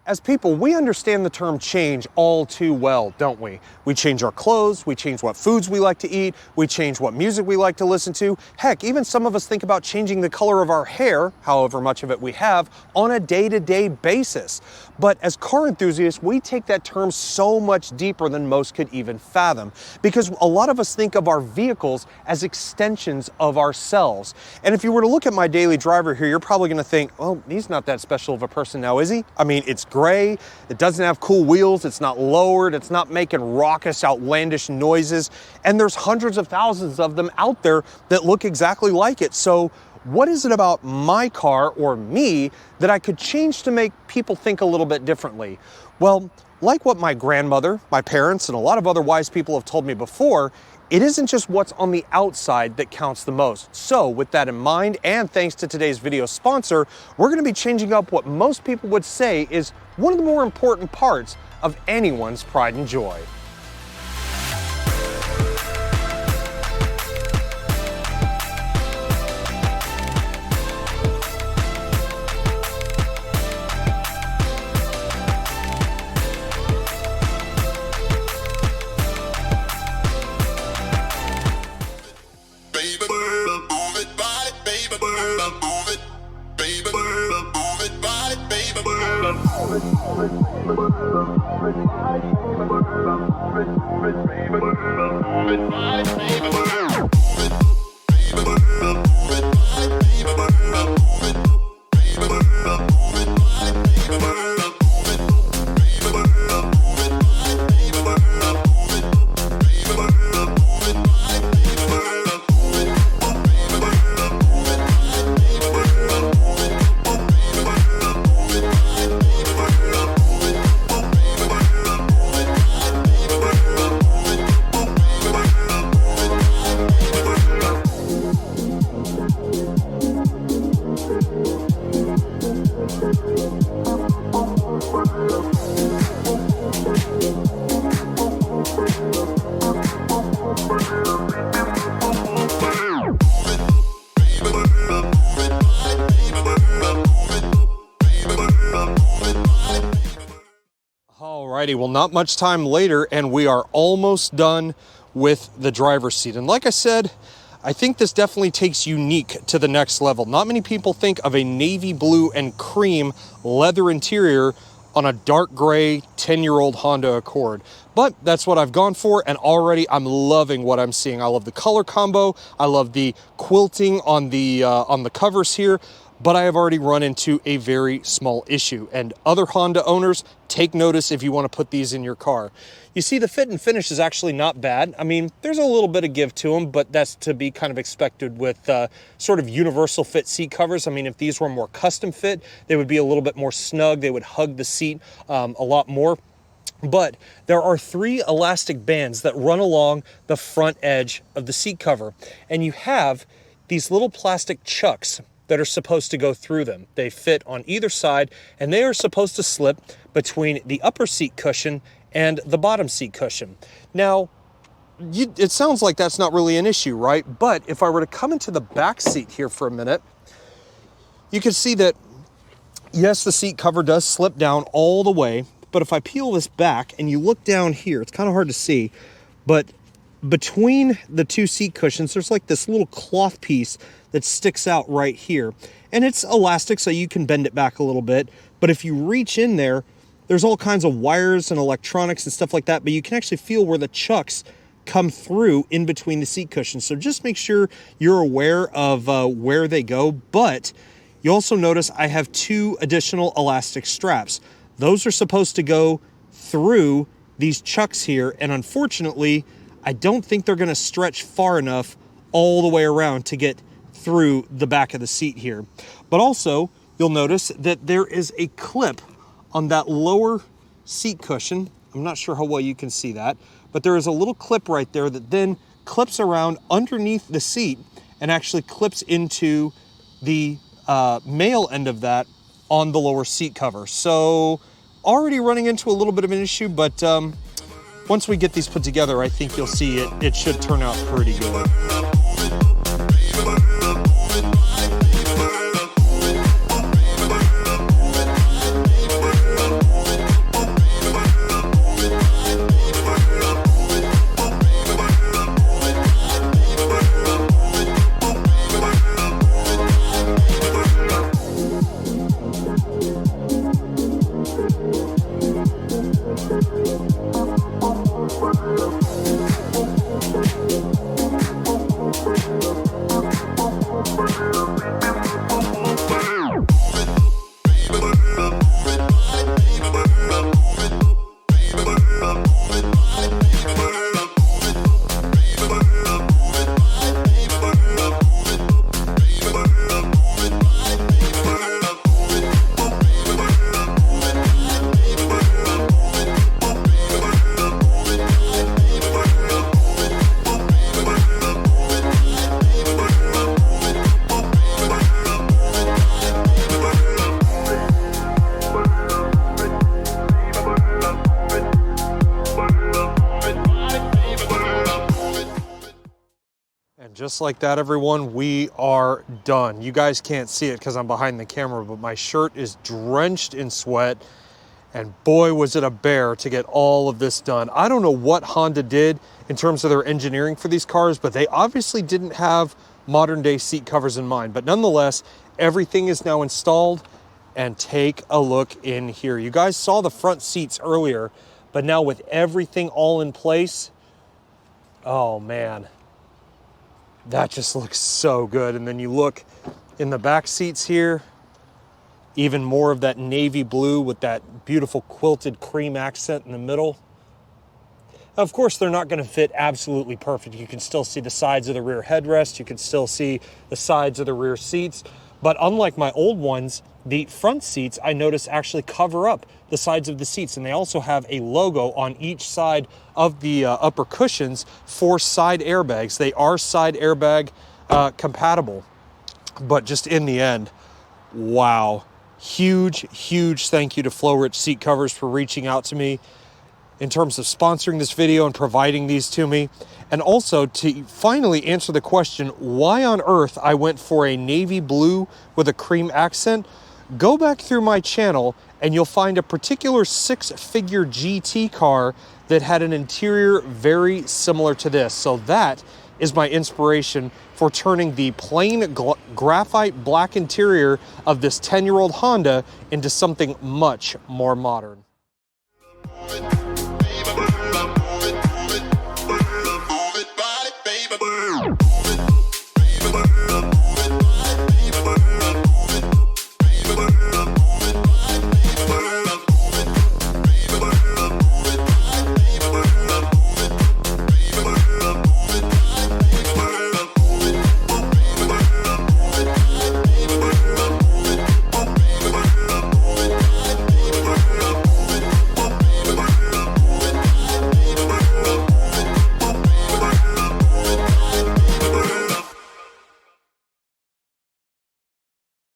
As people, we understand the term change all too well, don't we? We change our clothes, we change what foods we like to eat, we change what music we like to listen to. Heck, even some of us think about changing the color of our hair, however much of it we have, on a day-to-day basis. But as car enthusiasts, we take that term so much deeper than most could even fathom, because a lot of us think of our vehicles as extensions of ourselves. And if you were to look at my daily driver here, you're probably gonna think, well, he's not that special of a person now, is he? I mean, it's gray, it doesn't have cool wheels, it's not lowered, it's not making raucous, outlandish noises, and there's hundreds of thousands of them out there that look exactly like it. So what is it about my car or me that I could change to make people think a little bit differently? Well, like what my grandmother, my parents, and a lot of other wise people have told me before, it isn't just what's on the outside that counts the most. So with that in mind, and thanks to today's video sponsor, we're gonna be changing up what most people would say is one of the more important parts of anyone's pride and joy. Alrighty, well, not much time later, and we are almost done with the driver's seat. And like I said, I think this definitely takes unique to the next level. Not many people think of a navy blue and cream leather interior on a dark gray 10-year-old Honda Accord. But that's what I've gone for, and already I'm loving what I'm seeing. I love the color combo. I love the quilting on the covers here. But I have already run into a very small issue, and other Honda owners, take notice if you want to put these in your car. You see, the fit and finish is actually not bad. I mean, there's a little bit of give to them, but that's to be kind of expected with sort of universal fit seat covers. I mean, if these were more custom fit, they would be a little bit more snug. They would hug the seat a lot more. But there are 3 elastic bands that run along the front edge of the seat cover, and you have these little plastic chucks that are supposed to go through them. They fit on either side, and they are supposed to slip between the upper seat cushion and the bottom seat cushion. Now, it sounds like that's not really an issue, right? But if I were to come into the back seat here for a minute, you can see that, yes, the seat cover does slip down all the way, but if I peel this back and you look down here, it's kind of hard to see, but between the 2 seat cushions, there's like this little cloth piece that sticks out right here. And it's elastic, so you can bend it back a little bit. But if you reach in there, there's all kinds of wires and electronics and stuff like that, but you can actually feel where the chucks come through in between the seat cushions. So just make sure you're aware of where they go. But you also notice I have 2 additional elastic straps. Those are supposed to go through these chucks here, and unfortunately, I don't think they're gonna stretch far enough all the way around to get through the back of the seat here. But also, you'll notice that there is a clip on that lower seat cushion. I'm not sure how well you can see that, but there is a little clip right there that then clips around underneath the seat and actually clips into the male end of that on the lower seat cover. So already running into a little bit of an issue, but once we get these put together, I think you'll see it should turn out pretty good. just like that, everyone, we are done. You guys can't see it because I'm behind the camera, but my shirt is drenched in sweat. And boy, was it a bear to get all of this done. I don't know what Honda did in terms of their engineering for these cars, but they obviously didn't have modern day seat covers in mind. But nonetheless, everything is now installed. And take a look in here. You guys saw the front seats earlier, but now with everything all in place, oh man, that just looks so good. And then you look in the back seats here, even more of that navy blue with that beautiful quilted cream accent in the middle. Of course, they're not going to fit absolutely perfect. You can still see the sides of the rear headrest. You can still see the sides of the rear seats. But unlike my old ones, the front seats, I noticed, actually cover up the sides of the seats. And they also have a logo on each side of the upper cushions for side airbags. They are side airbag compatible. But just in the end, wow. Huge, huge thank you to Florich Seat Covers for reaching out to me in terms of sponsoring this video and providing these to me. And also to finally answer the question why on earth I went for a navy blue with a cream accent. Go back through my channel and you'll find a particular 6-figure GT car that had an interior very similar to this. So that is my inspiration for turning the plain graphite black interior of this 10-year-old Honda into something much more modern.